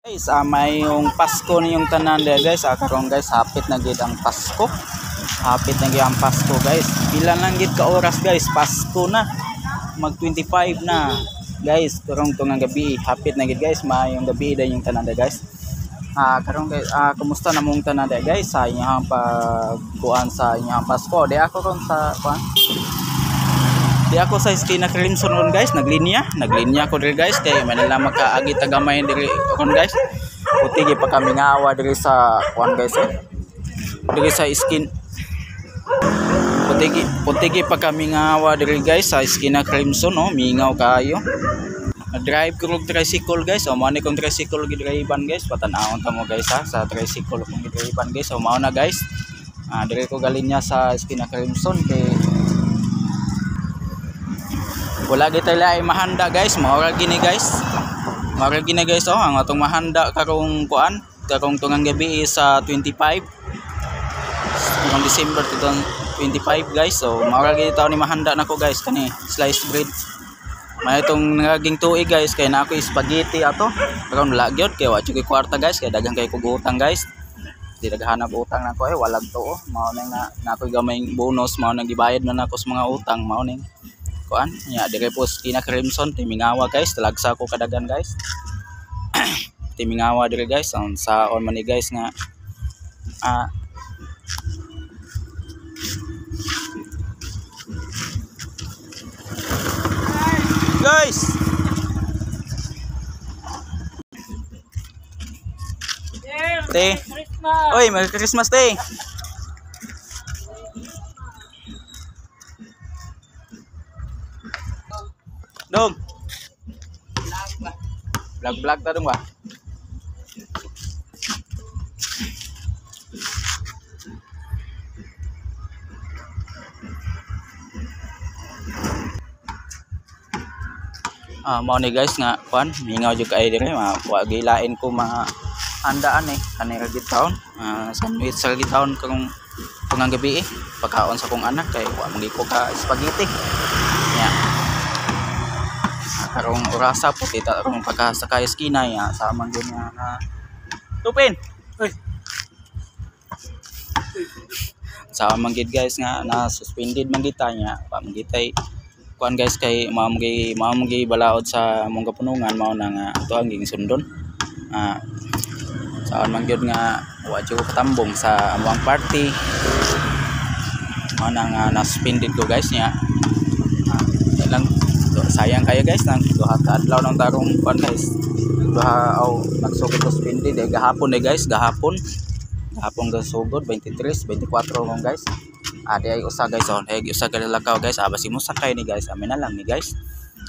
Guys, may yung Pasko niyong tanan dia guys. Karon guys, hapit na gid ang Pasko. Hapit na gid ang Pasko guys. Pila lang gid ka oras guys, Pasko na. Mag 25 na. Guys, karong tungang gabi, hapit na gid guys, maayong gabi din yung tanan dia guys. Karon guys, kumusta na mong tanan dia guys sa inyong pagkuan sa inyong Pasko. Di ako ron sa kuan. Di ako sa Esquina Crimson ron guys, naglinya ko diri guys kay manila makaagi tagamay diri ron guys. Putigi pa kami ngawa diri sa kuan guys diri sa skin. Putigi pa kami ngawa diri guys sa Esquina Crimson mingaw kayo. Drive ko og tricycle guys, mao ni kong tricycle gidriban guys, patan-awon ta mo guys sa tricycle kong gidriban guys. Mao na guys. Diri ko galinya sa Esquina Crimson kay wala gitay laay mahanda guys, maura gini guys. Maura gini guys ang atong mahanda karong kuan, karong tungang gabi sa 25. Karong December 2025 guys. So maura gini taon ni mahanda nako guys kani sliced bread. May itong naging tuig guys kay na ako spaghetti ato. Karon wala gyud kay wa gyud kwarta guys kay daghang kay kog utang guys. Di naghanap utang nako walag to mao nang na ako gamay bonus, mao nang gibayad na nako sa mga utang, mao ning kuan nya dire po Esquina Crimson timingawa guys, talagsa ko kadagan guys. Timingawa dire guys ang saon man ni guys nga guys te oy Merry Christmas te. Dong. Vlog ta dong ba? Mao ni guys nga kuan, mingaw jud kay dire, wa gilain ko mga handaan kanira gid taon. Sandwich sa gid taon kung tungang gabi pagkaon sa kong anak kay wa magi ko ka spaghetti. Nya karong orasa po kita karong pagkasakay Esquina ya sa man gyud nga tupin oy sa man gyud guys nga na suspended man kita nya pa man gitay kuan guys kay mao magi balaod sa among kapunungan, mao na nga ato ang ging sundon. Sa man gyud nga wa jud ko katambong sa among party, mao na nga na suspended ko guys nya. Lang sayang kayo guys nang duha ka adlaw nang tarong kuan guys, duha nagsugod ko suspended gahapon guys, gahapon gasugod 23 24 mong guys. Di ay usa guys ay usa ka lakaw guys, basi mo sakay ni guys, amin na lang ni guys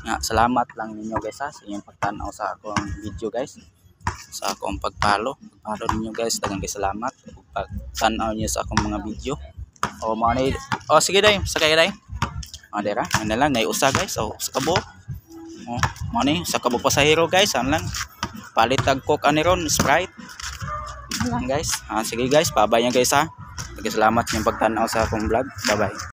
nga. Salamat lang ninyo guys sa inyong pagtan-aw sa akong video guys, sa akong pagpalo ninyo guys. Daghang salamat ug pagtan-aw niyo sa akong mga video. Mao ni sige day sakay day. Dera na lang nay usa guys, sa kabo mao ni sa kabo pasahero guys, an lang palit tag coke ani ron Sprite lang guys. Sige guys, bye-bye guys ha. Salamat sa pagtan-aw sa akong vlog. Bye bye.